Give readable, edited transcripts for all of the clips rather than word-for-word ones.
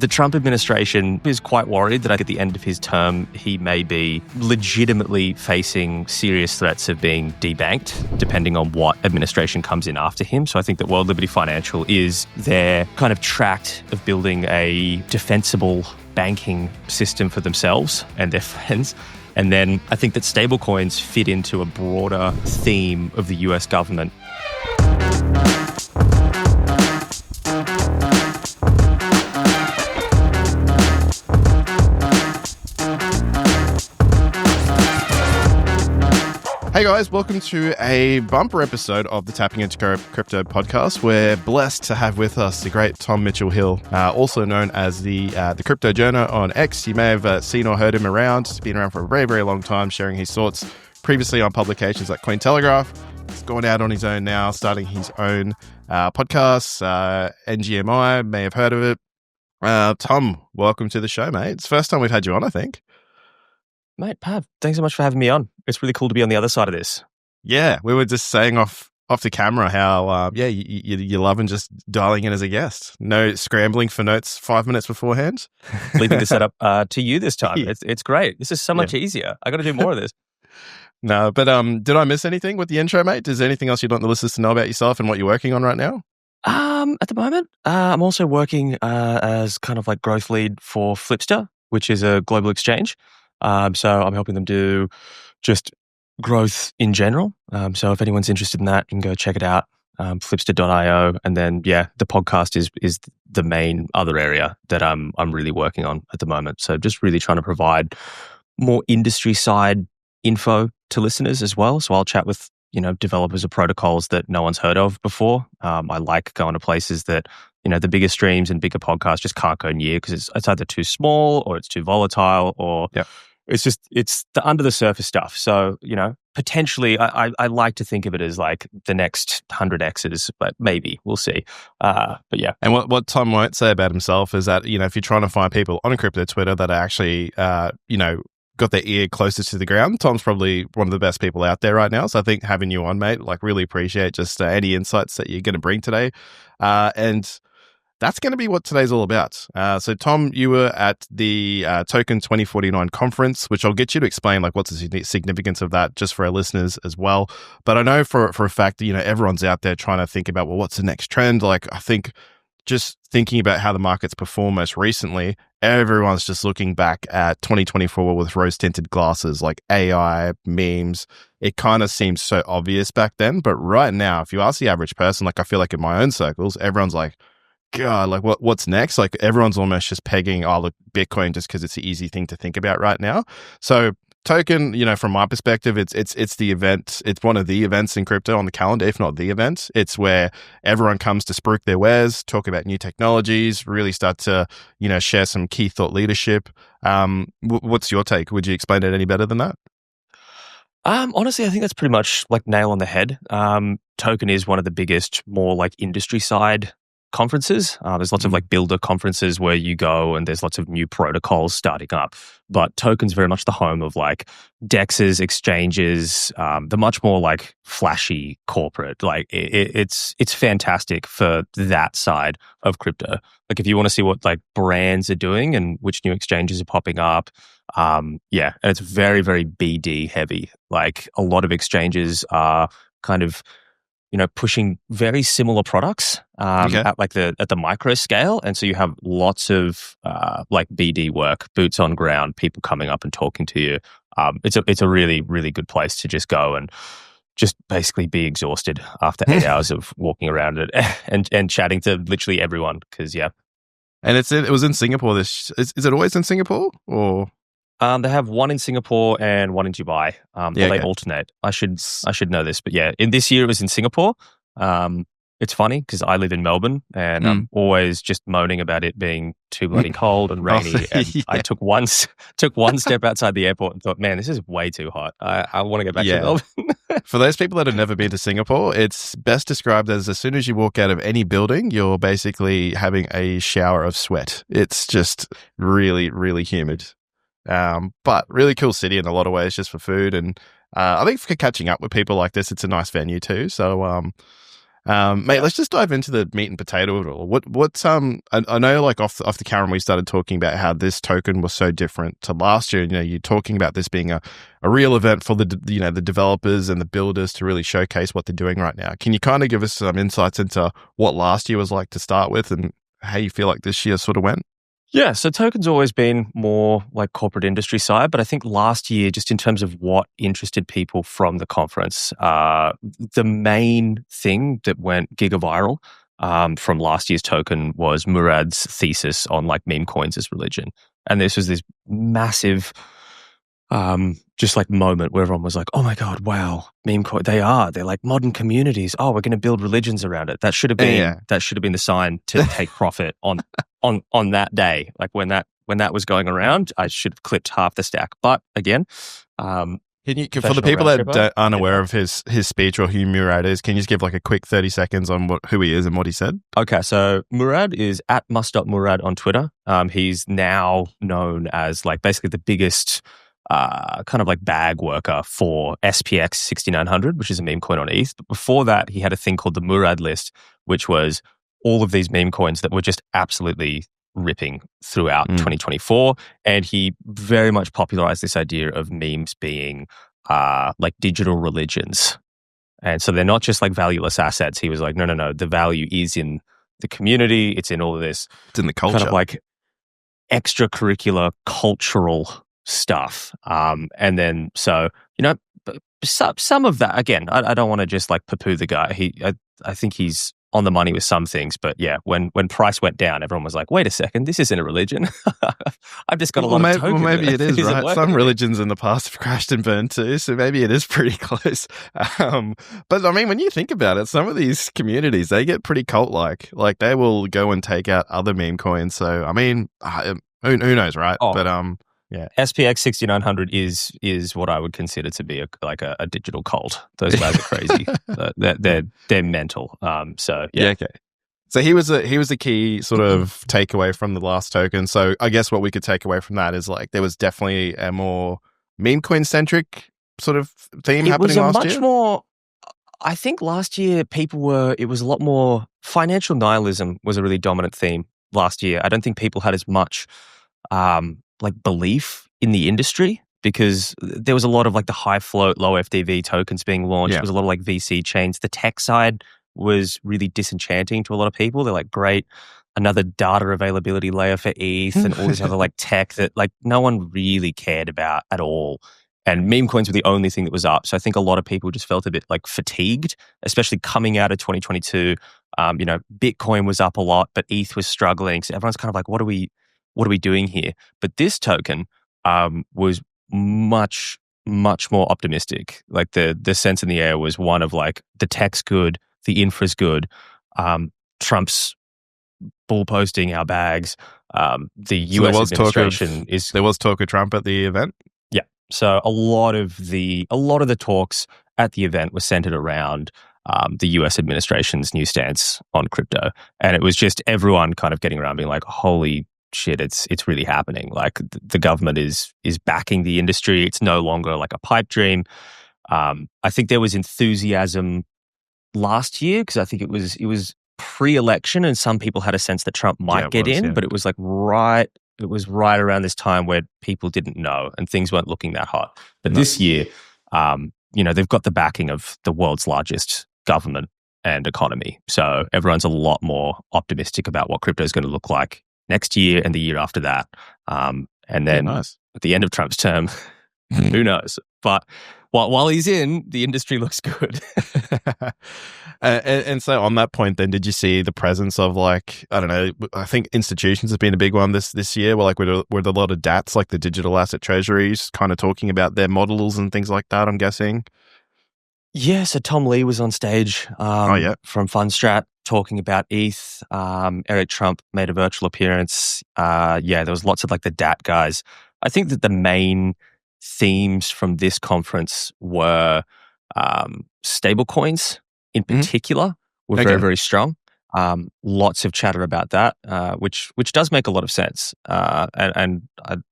The Trump administration is quite worried that at the end of his term, he may be legitimately facing serious threats of being debanked, depending on what administration comes in after him. So I think that World Liberty Financial is their kind of tract of building a defensible banking system for themselves and their friends. And then I think that stablecoins fit into a broader theme of the US government. Hey guys, welcome to a bumper episode of the Tapping Into Crypto podcast. We're blessed to have with us the great Tom Mitchelhill, also known as the Crypto Journo on X. You may have seen or heard him around. He's been around for a very, very long time, sharing his thoughts previously on publications like Cointelegraph. He's gone out on his own now, starting his own podcast, NGMI, may have heard of it. Tom, welcome to the show, mate. It's the first time we've had you on, I think. Mate, Pav, thanks so much for having me on. It's really cool to be on the other side of this. Yeah, we were just saying off the camera how, you're loving just dialing in as a guest. No scrambling for notes 5 minutes beforehand. Leaving the setup to you this time. Yeah. It's great. This is so much easier. I got to do more of this. No, but did I miss anything with the intro, mate? Is there anything else you'd want the listeners to know about yourself and what you're working on right now? At the moment, I'm also working as kind of like growth lead for Flipster, which is a global exchange. So I'm helping them do just growth in general. So if anyone's interested in that, you can go check it out, flipster.io. And then, the podcast is the main other area that I'm really working on at the moment. So just really trying to provide more industry side info to listeners as well. So I'll chat with, developers of protocols that no one's heard of before. I like going to places that, the bigger streams and bigger podcasts just can't go near because it's either too small or it's too volatile or... Yep. It's the under the surface stuff. So, potentially I like to think of it as like the next 100 DEXs, but maybe we'll see. But yeah. And what Tom won't say about himself is that, if you're trying to find people on crypto Twitter that are actually, got their ear closest to the ground, Tom's probably one of the best people out there right now. So I think having you on, mate, really appreciate just any insights that you're going to bring today. And that's going to be what today's all about. So, Tom, you were at the TOKEN2049 conference, which I'll get you to explain, what's the significance of that just for our listeners as well. But I know for a fact that, everyone's out there trying to think about, what's the next trend? I think just thinking about how the market's performed most recently, everyone's just looking back at 2024 with rose-tinted glasses, like AI, memes. It kind of seems so obvious back then. But right now, if you ask the average person, I feel like in my own circles, everyone's like, God, what's next? Everyone's almost just pegging, look, Bitcoin just because it's the easy thing to think about right now. So Token, from my perspective, it's the event. It's one of the events in crypto on the calendar, if not the event. It's where everyone comes to spruik their wares, talk about new technologies, really start to, share some key thought leadership. What's your take? Would you explain it any better than that? Honestly, I think that's pretty much nail on the head. Token is one of the biggest, more industry side conferences. There's lots of builder conferences where you go and there's lots of new protocols starting up. But Token's very much the home of DEXs, exchanges, the much more flashy corporate. It's fantastic for that side of crypto. If you want to see what brands are doing and which new exchanges are popping up, and it's very, very BD heavy. A lot of exchanges are kind of pushing very similar products at the micro scale, and so you have lots of BD work, boots on ground, people coming up and talking to you. It's a really, really good place to just go and just basically be exhausted after 8 hours of walking around it and chatting to literally everyone. Because and it was in Singapore. Is it always in Singapore or? They have one in Singapore and one in Dubai. They alternate. I should know this, but in this year it was in Singapore. It's funny because I live in Melbourne and I'm always just moaning about it being too bloody cold and rainy. And I took one step outside the airport and thought, man, this is way too hot. I want to go back to Melbourne. For those people that have never been to Singapore, it's best described as soon as you walk out of any building, you're basically having a shower of sweat. It's just really, really humid. But really cool city in a lot of ways just for food. And I think for catching up with people like this, it's a nice venue too. So Mate, let's just dive into the meat and potato of it all. What's I know like off the camera we started talking about how this token was so different to last year. You know, you're talking about this being a real event for the developers and the builders to really showcase what they're doing right now. Can you kind of give us some insights into what last year was like to start with and how you feel like this year sort of went? Yeah, so token's always been more like corporate industry side, but I think last year, just in terms of what interested people from the conference, the main thing that went gigaviral from last year's token was Murad's thesis on like meme coins as religion. And this was this massive just like moment where everyone was like, oh my God, wow, meme coin, they're like modern communities. Oh, we're going to build religions around it. That should have been the sign to take profit on that day. Like when that was going around, I should have clipped half the stack. But again, for the people that aren't aware of his speech or who Murad is, can you just give like a quick 30 seconds on who he is and what he said? Okay, so Murad is at must.murad on Twitter. He's now known as like basically the biggest kind of like bag worker for SPX 6900, which is a meme coin on ETH. But before that, he had a thing called the Murad list, which was all of these meme coins that were just absolutely ripping throughout 2024. And he very much popularized this idea of memes being like digital religions. And so they're not just like valueless assets. He was like, no, the value is in the community. It's in all of this. It's in the culture. Kind of like extracurricular cultural stuff. And then, so, you know, some of that, again, I don't want to just like poo-poo the guy. I think he's on the money with some things, but yeah, when price went down, everyone was like, wait a second, this isn't a religion. I've just got a lot of tokens. Well, maybe it is, right? Some religions in the past have crashed and burned too, so maybe it is pretty close. But I mean, when you think about it, some of these communities, they get pretty cult-like. Like they will go and take out other meme coins. So, I mean, who knows, right? Oh. But yeah, SPX 6900 is what I would consider to be a digital cult. Those guys are crazy. They're mental. So yeah. Okay. So he was a key sort of takeaway from the last token. So I guess what we could take away from that is like there was definitely a more meme coin centric sort of theme happening last year. More. I think last year it was a lot more financial nihilism was a really dominant theme last year. I don't think people had as much like belief in the industry because there was a lot of like the high float, low FDV tokens being launched. There was a lot of like VC chains. The tech side was really disenchanting to a lot of people. They're like, great, another data availability layer for ETH and all this other like tech that like no one really cared about at all. And meme coins were the only thing that was up. So I think a lot of people just felt a bit like fatigued, especially coming out of 2022. You know, Bitcoin was up a lot, but ETH was struggling. So everyone's kind of like, what are we doing here? But this token was much, much more optimistic. Like the sense in the air was one of like the tech's good, the infra's good, Trump's bull posting our bags. The US administration there was talk of Trump at the event. Yeah. So a lot of the talks at the event were centered around the US administration's new stance on crypto. And it was just everyone kind of getting around being like, holy shit, it's really happening. Like the government is backing the industry. It's no longer like a pipe dream. I think there was enthusiasm last year because I think it was pre-election and some people had a sense that Trump might get in, but it was like right around this time where people didn't know and things weren't looking that hot. But this year, you know, they've got the backing of the world's largest government and economy. So everyone's a lot more optimistic about what crypto is going to look like next year and the year after that. And then at the end of Trump's term, who knows? But while he's in, the industry looks good. And so on that point, then, did you see the presence of like, I don't know, I think institutions have been a big one this year, where like with a lot of DATs, like the digital asset treasuries, kind of talking about their models and things like that, I'm guessing. Yeah, so Tom Lee was on stage from Fundstrat talking about ETH. Eric Trump made a virtual appearance. There was lots of like the DAT guys. I think that the main themes from this conference were stablecoins in particular were very, very strong. Lots of chatter about that, which does make a lot of sense. And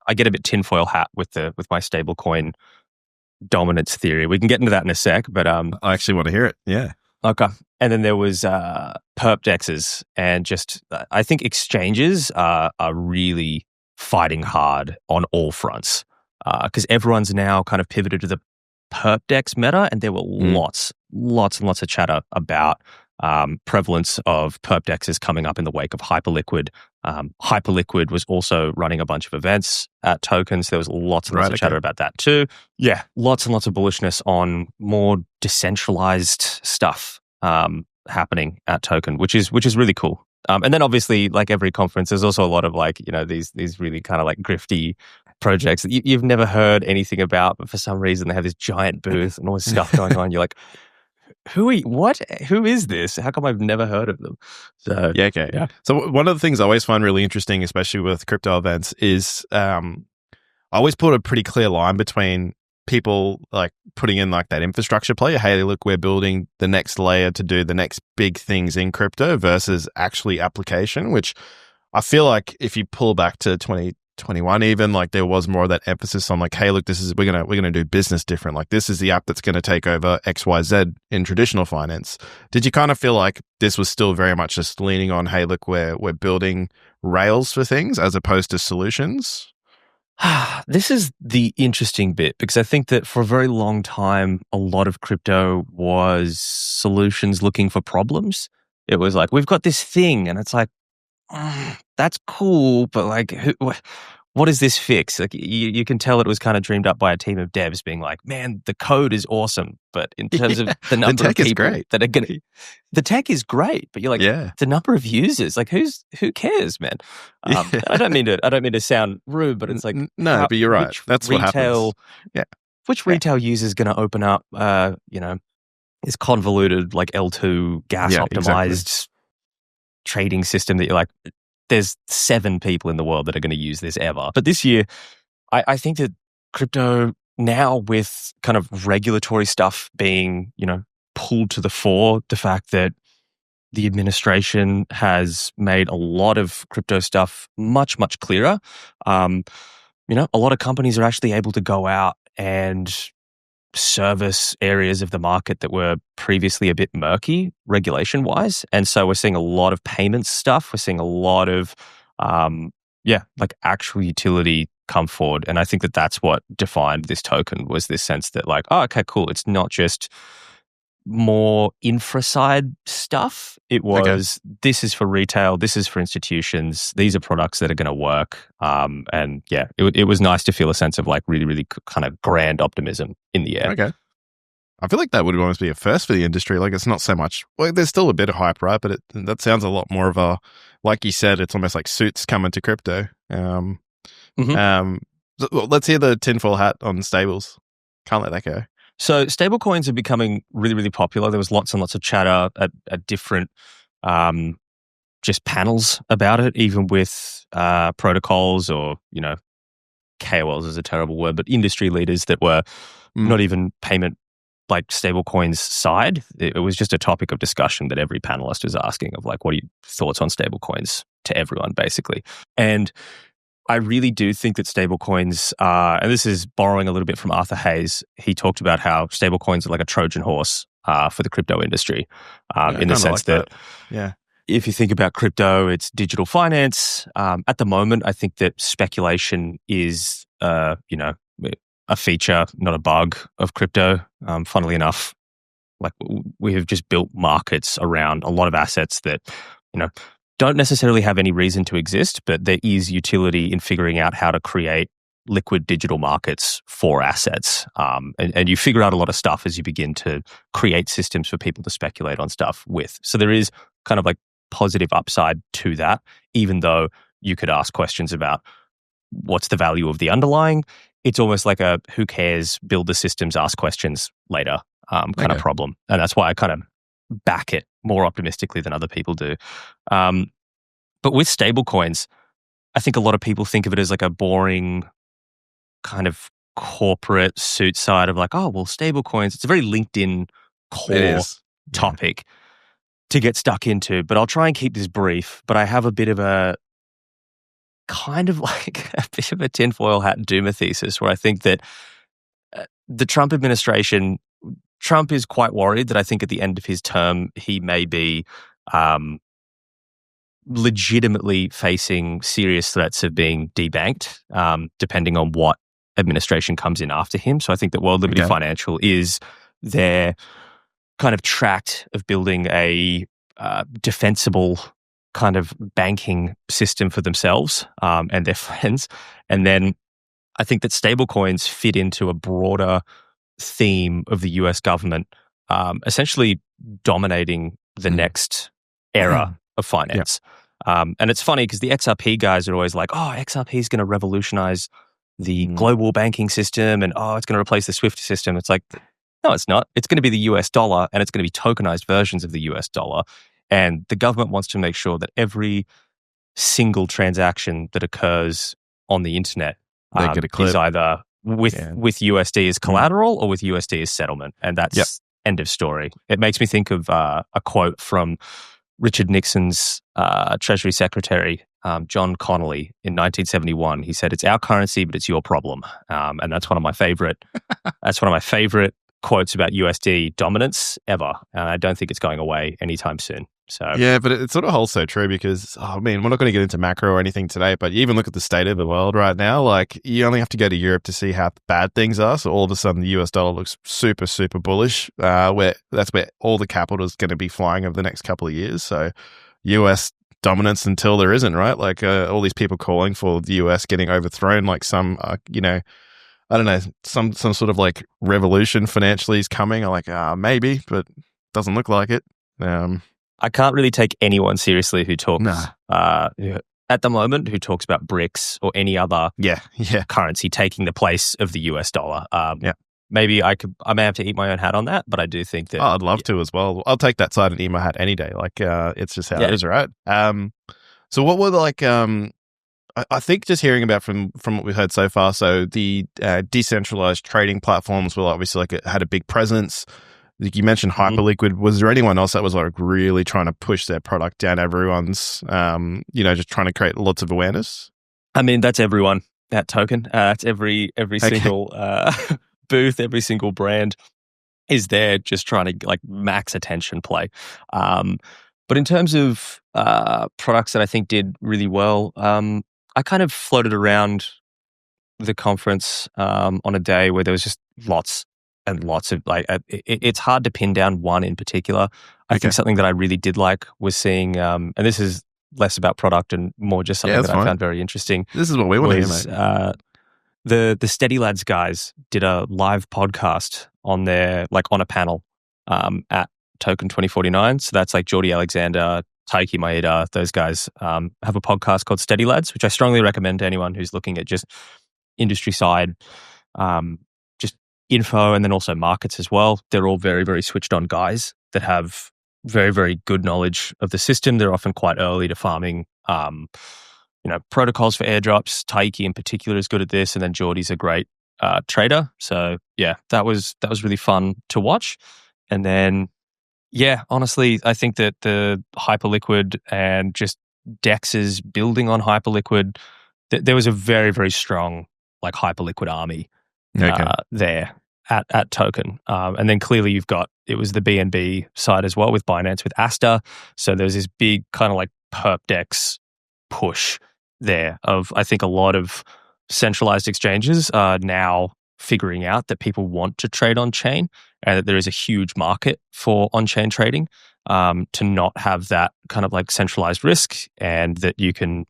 I get a bit tinfoil hat with my stablecoin dominance theory. We can get into that in a sec, but I actually want to hear it. Yeah. Okay. And then there was Perp DEXs, and just I think exchanges are really fighting hard on all fronts because everyone's now kind of pivoted to the Perp DEX meta, and there were lots and lots of chatter about prevalence of Perp DEXs coming up in the wake of Hyperliquid. Hyperliquid was also running a bunch of events at Tokens. There was lots and lots of chatter about that too. Yeah, lots and lots of bullishness on more decentralized stuff happening at Token, which is really cool. And then obviously, like every conference, there's also a lot of like, you know, these really kind of like grifty projects that you've never heard anything about, but for some reason they have this giant booth and all this stuff going on. You're like, who is this? How come I've never heard of them? So yeah, okay. Yeah. So one of the things I always find really interesting, especially with crypto events, is I always put a pretty clear line between people like putting in like that infrastructure play. Hey, look, we're building the next layer to do the next big things in crypto versus actually application, which I feel like if you pull back to 2021 even, like there was more of that emphasis on like, hey, look, this is we're gonna do business different. Like this is the app that's gonna take over XYZ in traditional finance. Did you kind of feel like this was still very much just leaning on, hey, look, we're building rails for things as opposed to solutions? This is the interesting bit, because I think that for a very long time, a lot of crypto was solutions looking for problems. It was like, we've got this thing, and it's like, that's cool, but like, what does this fix? Like, you can tell it was kind of dreamed up by a team of devs being like, man, the code is awesome, but in terms of the number of people that are going to, the tech is great, but you're like, the number of users, like who cares, man? I don't mean to sound rude, but it's like, no, but you're right. That's what happens. Yeah. Which retail user is going to open up, this convoluted like L2 gas optimized trading system that you're like, there's 7 people in the world that are going to use this ever. But this year, I think that crypto now, with kind of regulatory stuff being, pulled to the fore, the fact that the administration has made a lot of crypto stuff much, much clearer. A lot of companies are actually able to go out and service areas of the market that were previously a bit murky regulation-wise. And so we're seeing a lot of payments stuff. We're seeing a lot of, like actual utility come forward. And I think that that's what defined this token, was this sense that like, oh, okay, cool. It's not just more infra side stuff. It was, this is for retail, this is for institutions, these are products that are going to work. And yeah, it was nice to feel a sense of like really, really kind of grand optimism in the air. Okay. I feel like that would almost be a first for the industry. Like it's not so much, well, there's still a bit of hype, right? But that sounds a lot more of a, like you said, it's almost like suits coming to crypto. Let's hear the tinfoil hat on stables. Can't let that go. So stablecoins are becoming really, really popular. There was lots and lots of chatter at different just panels about it, even with protocols or, KOLs is a terrible word, but industry leaders that were not even payment like stablecoins side. It was just a topic of discussion that every panelist was asking of like, what are your thoughts on stablecoins to everyone, basically. And I really do think that stablecoins are, and this is borrowing a little bit from Arthur Hayes. He talked about how stablecoins are like a Trojan horse for the crypto industry, in the sense that if you think about crypto, it's digital finance. At the moment, I think that speculation is, a feature, not a bug of crypto. Funnily enough, like we have just built markets around a lot of assets that, don't necessarily have any reason to exist, but there is utility in figuring out how to create liquid digital markets for assets. And you figure out a lot of stuff as you begin to create systems for people to speculate on stuff with. So there is kind of like positive upside to that, even though you could ask questions about what's the value of the underlying. It's almost like a who cares, build the systems, ask questions later kind of problem. And that's why I kind of back it more optimistically than other people do. But with stablecoins, I think a lot of people think of it as like a boring kind of corporate suit side of like, oh, well, stablecoins, it's a very LinkedIn core topic to get stuck into. But I'll try and keep this brief. But I have a bit of a kind of like a bit of a tinfoil hat doomer thesis where I think that the Trump administration Trump is quite worried that I think at the end of his term, he may be legitimately facing serious threats of being debanked, depending on what administration comes in after him. So I think that World Liberty Financial is their kind of tract of building a defensible kind of banking system for themselves and their friends. And then I think that stablecoins fit into a broader theme of the US government, essentially dominating the next era of finance. And it's funny because the XRP guys are always like, oh, XRP is going to revolutionize the global banking system and, oh, it's going to replace the SWIFT system. It's like, no, it's not. It's going to be the US dollar and it's going to be tokenized versions of the US dollar. And the government wants to make sure that every single transaction that occurs on the internet is either with USD as collateral or with USD as settlement. And that's end of story. It makes me think of a quote from Richard Nixon's Treasury Secretary, John Connolly, in 1971. He said, "It's our currency, but it's your problem." And that's one of my favorite. That's one of my favorite quotes about USD dominance ever. And I don't think it's going away anytime soon. So yeah, but it sort of holds so true because, I mean, we're not going to get into macro or anything today, but you even look at the state of the world right now, like you only have to go to Europe to see how bad things are. So all of a sudden the US dollar looks super, super bullish, where that's where all the capital is going to be flying over the next couple of years. So US dominance until there isn't, right? Like all these people calling for the US getting overthrown, like some, I don't know, some sort of like revolution financially is coming. I'm like, maybe, but doesn't look like it. I can't really take anyone seriously who talks at the moment who talks about BRICS or any other currency taking the place of the US dollar. Maybe I may have to eat my own hat on that, but I do think that I'd love to as well. I'll take that side and eat my hat any day. Like it's just how it is, right? So what were like I think just hearing about from what we've heard so far, so the decentralized trading platforms will obviously had a big presence. Like you mentioned Hyperliquid. Was there anyone else that was like really trying to push their product down everyone's, just trying to create lots of awareness? I mean, that's everyone at Token. It's every single booth, every single brand is there just trying to like max attention play. But in terms of products that I think did really well, I kind of floated around the conference on a day where there was just lots and lots of it's hard to pin down one in particular. I think something that I really did like was seeing, and this is less about product and more just something that I found very interesting. This is what we want to hear, mate. The Steady Lads guys did a live podcast on on a panel at TOKEN2049. So that's like Geordie Alexander, Taiki Maeda, those guys have a podcast called Steady Lads, which I strongly recommend to anyone who's looking at just industry side, just info and then also markets as well. They're all very, very switched on guys that have very, very good knowledge of the system. They're often quite early to farming, protocols for airdrops. Taiki in particular is good at this, and then Geordie's a great trader. So yeah, that was really fun to watch. And then honestly, I think that the Hyperliquid and just DEXs building on Hyperliquid, there was a very, very strong like Hyperliquid army there at Token. And then clearly it was the BNB side as well with Binance, with Asta. So there's this big kind of like Perp DEX push there of, I think a lot of centralized exchanges are now figuring out that people want to trade on chain and that there is a huge market for on-chain trading to not have that kind of like centralized risk, and that you can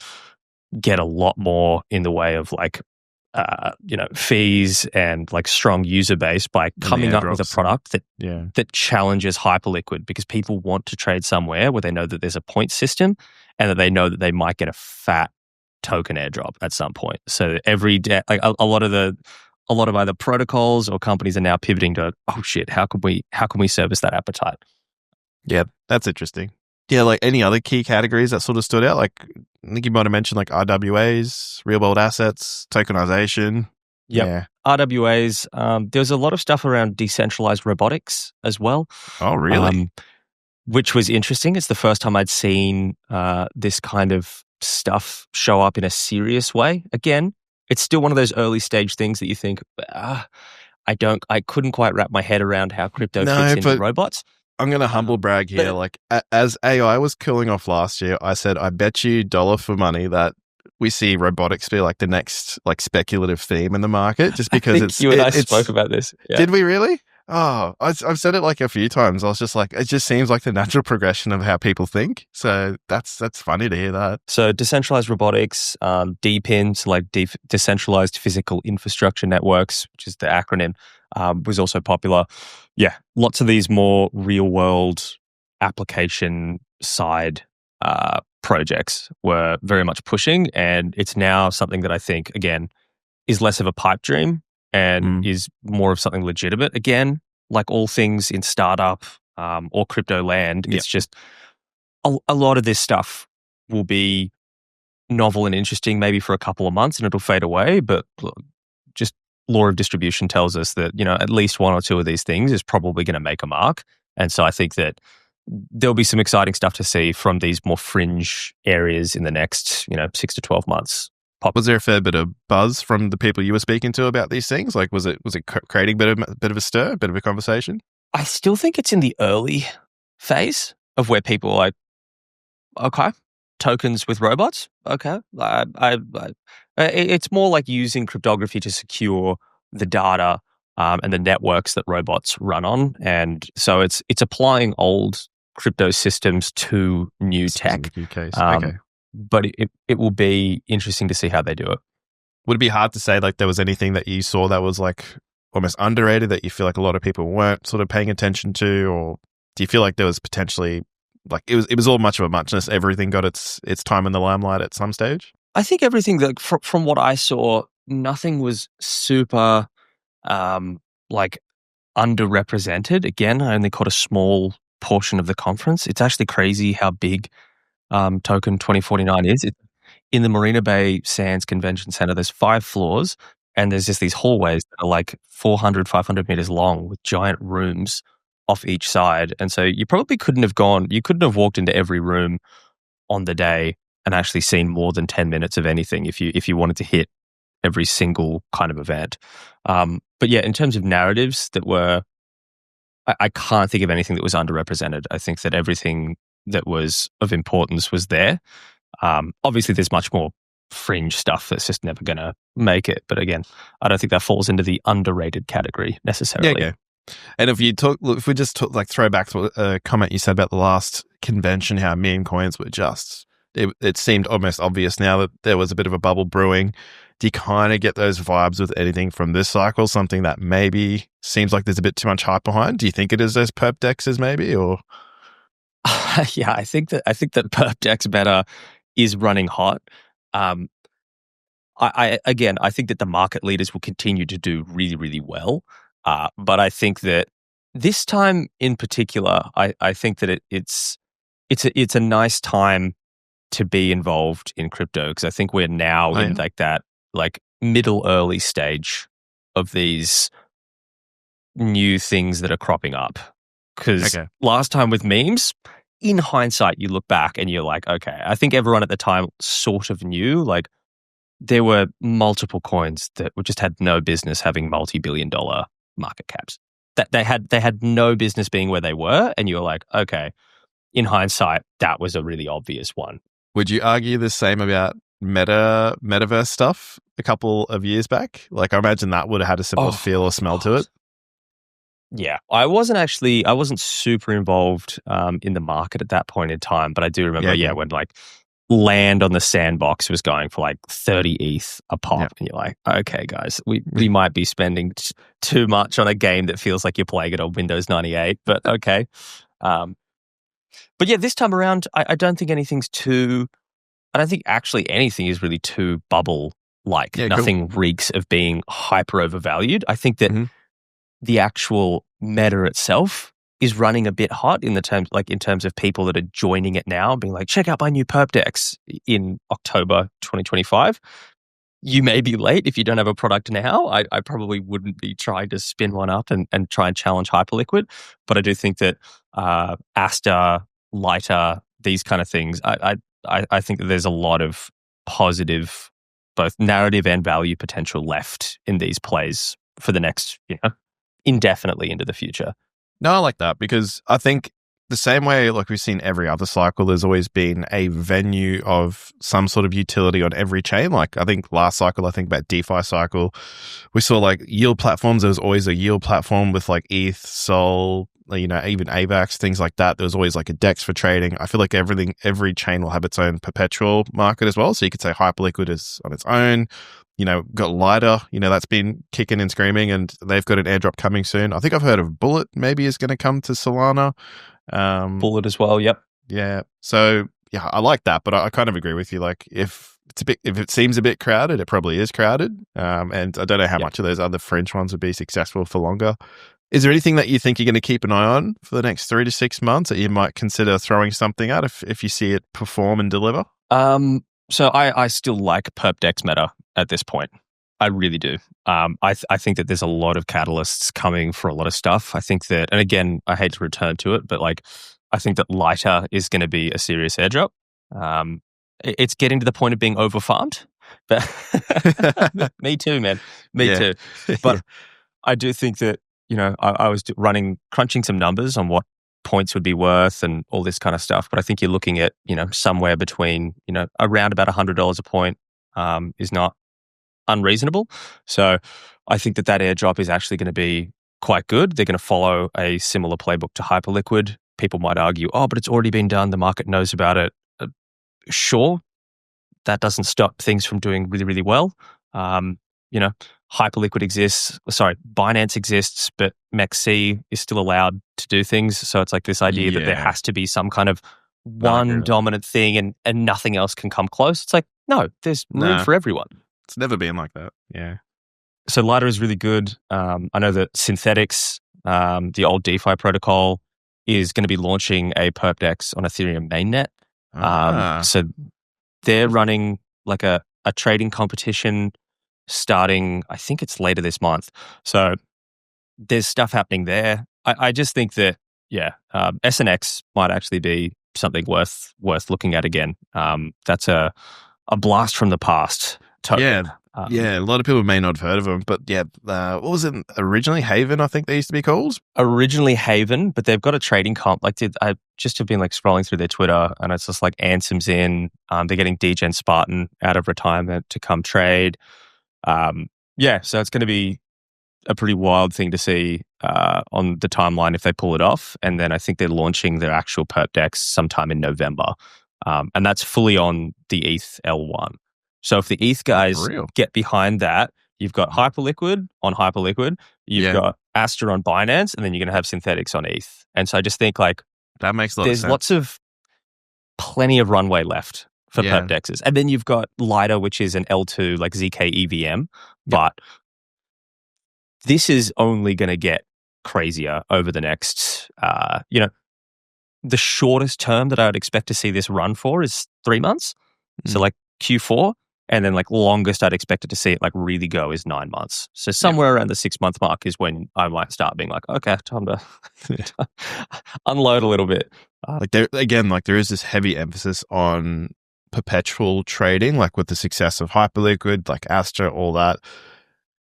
get a lot more in the way of like fees and like strong user base by coming up with a product that challenges Hyperliquid, because people want to trade somewhere where they know that there's a point system and that they know that they might get a fat token airdrop at some point. So every day, like a lot of either protocols or companies are now pivoting to, oh shit, how can we service that appetite? Yeah, that's interesting. Yeah, like any other key categories that sort of stood out? Like I think you might have mentioned like RWAs, real world assets, tokenization. Yep. Yeah. RWAs. There was a lot of stuff around decentralized robotics as well. Oh, really? Which was interesting. It's the first time I'd seen this kind of stuff show up in a serious way. Again, it's still one of those early stage things that you think, I I couldn't quite wrap my head around how crypto No, fits into but robots. I'm going to humble brag here. but- Like, as AI was cooling off last year, I said, I bet you dollar for money that we see robotics be like the next like speculative theme in the market, just because it's you and I spoke about this. Yeah. Did we really? Oh, I've said it like a few times. I was just like, it just seems like the natural progression of how people think. So that's funny to hear that. So decentralized robotics, DPIN, so like decentralized physical infrastructure networks, which is the acronym, was also popular. Yeah, lots of these more real world application side projects were very much pushing, and it's now something that I think again is less of a pipe dream and is more of something legitimate. Again, like all things in startup or crypto land, it's just a lot of this stuff will be novel and interesting maybe for a couple of months and it'll fade away. But just law of distribution tells us that, at least one or two of these things is probably going to make a mark. And so I think that there'll be some exciting stuff to see from these more fringe areas in the next, 6 to 12 months. Was there a fair bit of buzz from the people you were speaking to about these things? Like, was it creating a bit of a stir, a bit of a conversation? I still think it's in the early phase of where people are like, okay, tokens with robots. Okay, it's more like using cryptography to secure the data and the networks that robots run on, and so it's applying old crypto systems to new tech. Case. Okay. But it will be interesting to see how they do it. Would it be hard to say like there was anything that you saw that was like almost underrated that you feel like a lot of people weren't sort of paying attention to, or do you feel like there was potentially like it was all much of a muchness? Everything got its time in the limelight at some stage. I think everything that from what I saw, nothing was super like underrepresented. Again, I only caught a small portion of the conference. It's actually crazy how big TOKEN2049 is. It's in the Marina Bay Sands Convention Center. There's 5 floors, and there's just these hallways that are like 400, 500 meters long with giant rooms off each side. And so you probably couldn't have walked into every room on the day and actually seen more than 10 minutes of anything if you wanted to hit every single kind of event. But yeah, in terms of narratives that were, I can't think of anything that was underrepresented. I think that everything that was of importance was there. Obviously, there's much more fringe stuff that's just never going to make it. But again, I don't think that falls into the underrated category necessarily. Yeah. And if we just took like throw back to a comment you said about the last convention, how meme coins were just, it seemed almost obvious now that there was a bit of a bubble brewing. Do you kind of get those vibes with anything from this cycle? Something that maybe seems like there's a bit too much hype behind? Do you think it is those perp DEXs maybe, or? Yeah, I think that Perp DEX beta is running hot. I think that the market leaders will continue to do really, really well. But I think that this time in particular, I think that it's a nice time to be involved in crypto, because I think we're now in like that like middle early stage of these new things that are cropping up. Because last time with memes, in hindsight, you look back and you're like, okay, I think everyone at the time sort of knew, like, there were multiple coins that just had no business having multi-billion-dollar market caps. That they had no business being where they were, and you were like, okay, in hindsight, that was a really obvious one. Would you argue the same about metaverse stuff a couple of years back? Like, I imagine that would have had a similar feel or smell to it. Yeah, I wasn't super involved in the market at that point in time, but I do remember, when like land on the sandbox was going for like 30 ETH a pop, and you're like, okay, guys, we might be spending too much on a game that feels like you're playing it on Windows 98, but okay. But yeah, this time around, I don't think I don't think actually anything is really too bubble-like. Nothing reeks of being hyper overvalued. I think that the actual meta itself is running a bit hot in terms of people that are joining it now, being like, check out my new Perp DEX in October 2025. You may be late if you don't have a product now. I probably wouldn't be trying to spin one up and try and challenge Hyperliquid, but I do think that Asta, Lighter, these kind of things, I think that there's a lot of positive, both narrative and value potential left in these plays for the next, indefinitely into the future. No, I like that because I think the same way, like we've seen every other cycle, there's always been a venue of some sort of utility on every chain. Like I think last cycle, I think about DeFi cycle, we saw like yield platforms. There was always a yield platform with like ETH, Sol, even AVAX, things like that. There was always like a DEX for trading. I feel like every chain will have its own perpetual market as well. So you could say Hyperliquid is on its own. Got Lighter, that's been kicking and screaming, and they've got an airdrop coming soon. I think I've heard of Bullet maybe is going to come to Solana. Bullet as well, yep. Yeah. So yeah, I like that, but I kind of agree with you. Like if it seems a bit crowded, it probably is crowded. And I don't know how much of those other fringe ones would be successful for longer. Is there anything that you think you're going to keep an eye on for the next 3 to 6 months that you might consider throwing something at if you see it perform and deliver? So I still like Perp DEX meta at this point. I really do. I think that there's a lot of catalysts coming for a lot of stuff. I think that, and again, I hate to return to it, but like, I think that Lighter is going to be a serious airdrop. It's getting to the point of being overfarmed. But me too, man. Me too. But I do think that, I was crunching some numbers on what points would be worth and all this kind of stuff. But I think you're looking at, somewhere between, around about $100 a point is not unreasonable. So I think that airdrop is actually going to be quite good. They're going to follow a similar playbook to Hyperliquid. People might argue, but it's already been done. The market knows about it. Sure, that doesn't stop things from doing really, really well. Hyperliquid exists. Sorry, Binance exists, but MEXC is still allowed to do things. So it's like this idea that there has to be some kind of one dominant thing and nothing else can come close. It's like, no, there's room for everyone. It's never been like that. Yeah. So Lighter is really good. I know that Synthetics, the old DeFi protocol, is going to be launching a Perp DEX on Ethereum mainnet. So they're running like a trading competition starting, I think it's later this month. So there's stuff happening there. I just think that, SNX might actually be something worth looking at again. That's a blast from the past. Token. A lot of people may not have heard of them, but what was it originally? Haven, I think they used to be called. Originally Haven, but they've got a trading comp. Like, I just have been like scrolling through their Twitter, and it's just like Ansem's in. They're getting Degen Spartan out of retirement to come trade. So it's going to be a pretty wild thing to see on the timeline if they pull it off. And then I think they're launching their actual Perp DEX sometime in November, and that's fully on the ETH L1. So if the ETH guys get behind that, you've got Hyperliquid on Hyperliquid, you've got Astra on Binance, and then you're going to have Synthetics on ETH. And so I just think like that makes a lot of sense. There's plenty of runway left for Perp DEXs. And then you've got Lighter, which is an L2 like ZK EVM, but this is only going to get crazier over the next, the shortest term that I would expect to see this run for is 3 months. So like Q4. And then like longest I'd expect it to see it like really go is 9 months. So somewhere around the 6 month mark is when I might start being like, okay, time to unload a little bit. There is this heavy emphasis on perpetual trading, like with the success of Hyperliquid, like Astra, all that.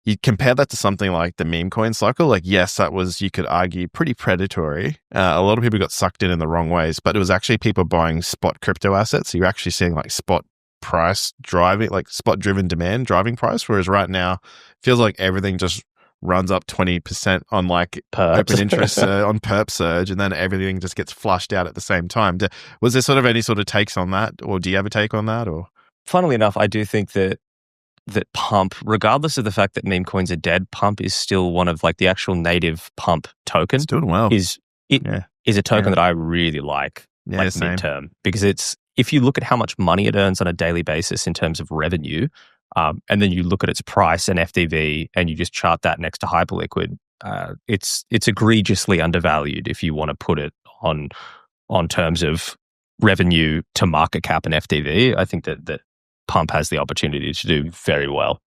You compare that to something like the meme coin cycle. Like, yes, that was, you could argue, pretty predatory. A lot of people got sucked in the wrong ways, but it was actually people buying spot crypto assets. So you're actually seeing like spot price driving, like spot driven demand driving price, whereas right now it feels like everything just runs up 20% on like open interest on perp surge, and then everything just gets flushed out at the same time. Was there sort of any sort of takes on that, or do you have a take on that? Or funnily enough, I do think that Pump, regardless of the fact that meme coins are dead, Pump is still one of like the actual native Pump token. It's doing well. Is a token that I really like midterm, because it's, if you look at how much money it earns on a daily basis in terms of revenue, and then you look at its price and FDV, and you just chart that next to Hyperliquid, it's egregiously undervalued if you want to put it on terms of revenue to market cap and FDV. I think that Pump has the opportunity to do very well.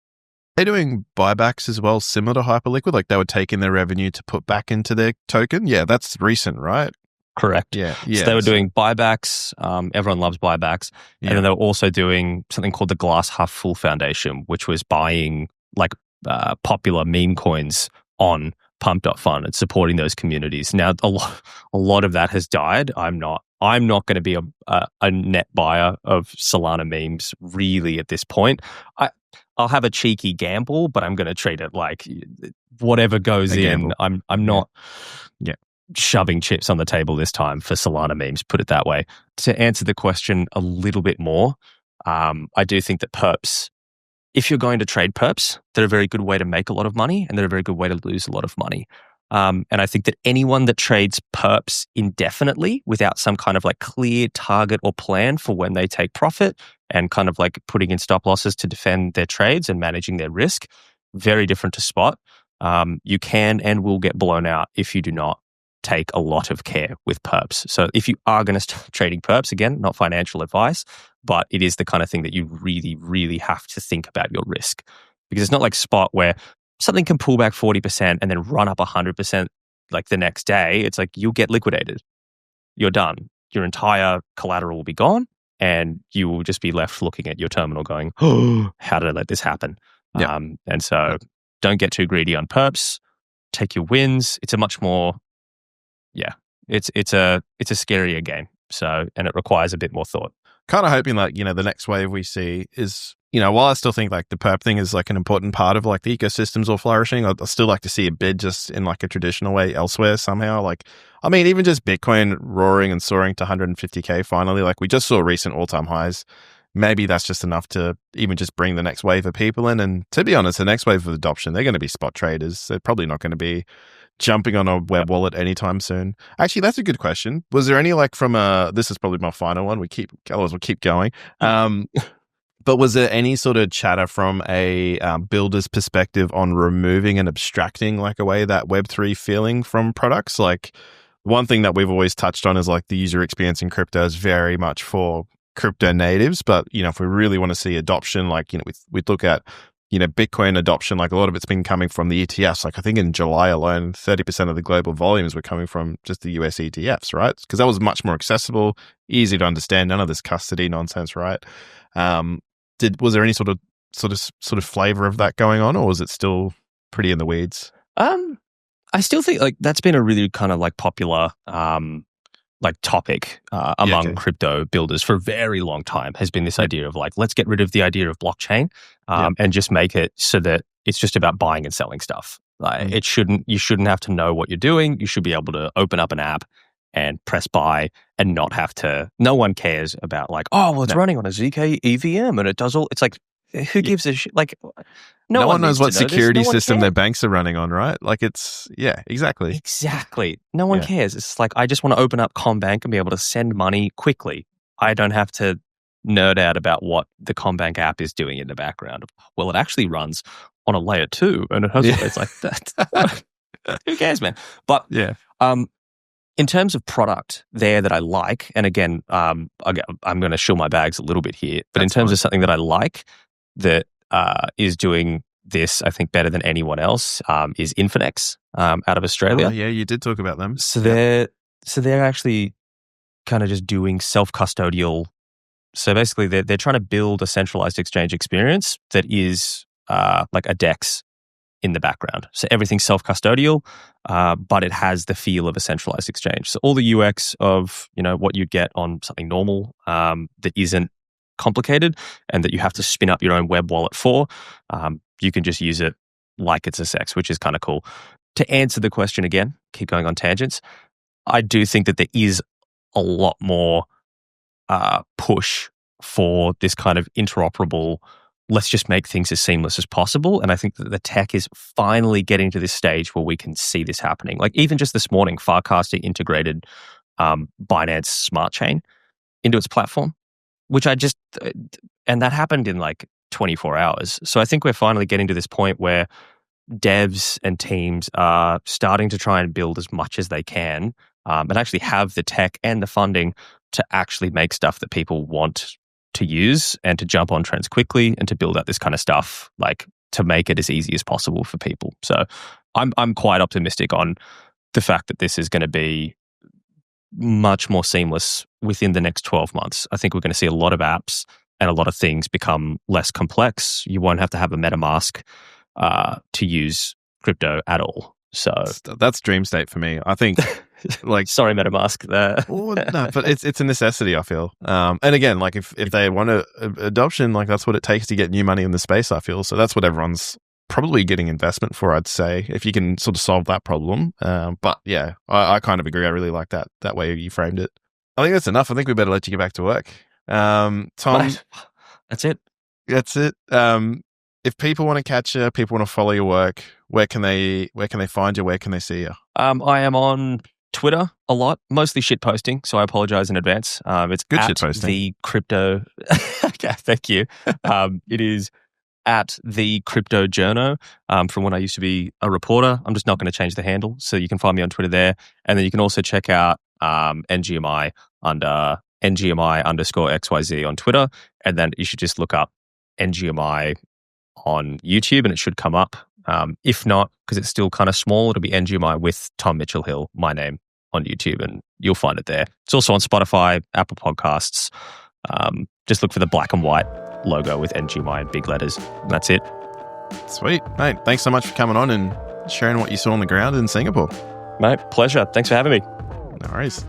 They're doing buybacks as well, similar to Hyperliquid, like they would take in their revenue to put back into their token. Yeah, that's recent, right? Correct. Yeah. So they were doing buybacks. Everyone loves buybacks. And then they were also doing something called the Glass Half Full Foundation, which was buying like popular meme coins on Pump.fun and supporting those communities. Now, a lot of that has died. I'm not going to be a net buyer of Solana memes really at this point. I'll have a cheeky gamble, but I'm going to treat it like whatever goes in. I'm not shoving chips on the table this time for Solana memes, put it that way. To answer the question a little bit more, I do think that perps, if you're going to trade perps, they're a very good way to make a lot of money and they're a very good way to lose a lot of money. And I think that anyone that trades perps indefinitely without some kind of like clear target or plan for when they take profit and kind of like putting in stop losses to defend their trades and managing their risk, very different to spot. You can and will get blown out if you do not take a lot of care with perps. So if you are going to start trading perps, again, not financial advice, but it is the kind of thing that you really, really have to think about your risk. Because it's not like spot where something can pull back 40% and then run up 100% like the next day. It's like you'll get liquidated. You're done. Your entire collateral will be gone and you will just be left looking at your terminal going, oh, how did I let this happen? Yeah. And so don't get too greedy on perps. Take your wins. It's a much more, it's a scarier game. So, and it requires a bit more thought. Kind of hoping like, the next wave we see is, while I still think like the perp thing is like an important part of like the ecosystems all flourishing, I'd still like to see a bid just in like a traditional way elsewhere somehow. Like, I mean, even just Bitcoin roaring and soaring to 150K finally, like we just saw recent all-time highs. Maybe that's just enough to even just bring the next wave of people in. And to be honest, the next wave of adoption, they're going to be spot traders. They're probably not going to be jumping on a web wallet anytime soon. Actually, that's a good question. Was there any like from this is probably my final one. Otherwise we'll keep going. But was there any sort of chatter from a builder's perspective on removing and abstracting like away that Web3 feeling from products? Like one thing that we've always touched on is like the user experience in crypto is very much for crypto natives. But, if we really want to see adoption, like, we look at, Bitcoin adoption, like a lot of it's been coming from the ETFs. Like I think in July alone, 30% of the global volumes were coming from just the US ETFs, right? Because that was much more accessible, easy to understand, none of this custody nonsense, right? Was there any sort of flavor of that going on, or was it still pretty in the weeds? I still think like that's been a really kind of like popular like topic among crypto builders for a very long time has been this idea of like, let's get rid of the idea of blockchain and just make it so that it's just about buying and selling stuff. Like you shouldn't have to know what you're doing. You should be able to open up an app and press buy and not have to, no one cares about like, oh, well, it's running on a ZK EVM and it does all, it's like, who gives a shit? Like, no one knows what security system their banks are running on, right? Like it's, exactly. Exactly. No one cares. It's like, I just want to open up Combank and be able to send money quickly. I don't have to nerd out about what the Combank app is doing in the background. Well, it actually runs on a layer 2 and it has, it's like, that. Who cares, man? But in terms of product there that I like, and again, I'm going to shill my bags a little bit here, but in terms of something that I like that is doing this, I think, better than anyone else, is Infinex out of Australia. Oh, yeah, you did talk about them. So they're actually kind of just doing self-custodial. So basically, they're trying to build a centralized exchange experience that is like a DEX in the background. So everything's self-custodial, but it has the feel of a centralized exchange. So all the UX of, what you'd get on something normal that isn't complicated and that you have to spin up your own web wallet for, you can just use it like it's a sex, which is kind of cool. To answer the question again, keep going on tangents, I do think that there is a lot more push for this kind of interoperable, let's just make things as seamless as possible. And I think that the tech is finally getting to this stage where we can see this happening. Like even just this morning, Farcaster integrated Binance Smart Chain into its platform, which and that happened in like 24 hours. So I think we're finally getting to this point where devs and teams are starting to try and build as much as they can and actually have the tech and the funding to actually make stuff that people want to use and to jump on trends quickly and to build out this kind of stuff, like to make it as easy as possible for people. So I'm quite optimistic on the fact that this is going to be much more seamless within the next 12 months. I think we're going to see a lot of apps and a lot of things become less complex. You won't have to have a MetaMask to use crypto at all. So that's dream state for me. I think, like, sorry, MetaMask. Well, no, but it's a necessity, I feel. And again, like if they want adoption, like that's what it takes to get new money in the space, I feel. So that's what everyone's probably getting investment for, I'd say, if you can sort of solve that problem. But yeah, I kind of agree. I really like that way you framed it. I think that's enough. I think we better let you get back to work. Tom, that's it. That's it. If people want to catch you, people want to follow your work, where can they find you? Where can they see you? I am on Twitter a lot, mostly shit posting. So I apologize in advance. It's good at shit posting. The crypto. Okay, thank you. It is at the crypto journo. From when I used to be a reporter, I'm just not going to change the handle. So you can find me on Twitter there, and then you can also check out NGMI under NGMI_XYZ on Twitter, and then you should just look up NGMI on YouTube and it should come up. If not, because it's still kind of small, it'll be NGMI with Tom Mitchelhill, my name, on YouTube, and you'll find it there. It's also on Spotify, Apple Podcasts. Just look for the black and white logo with NGMI in big letters. And that's it. Sweet. Mate, thanks so much for coming on and sharing what you saw on the ground in Singapore. Mate, pleasure. Thanks for having me. No worries.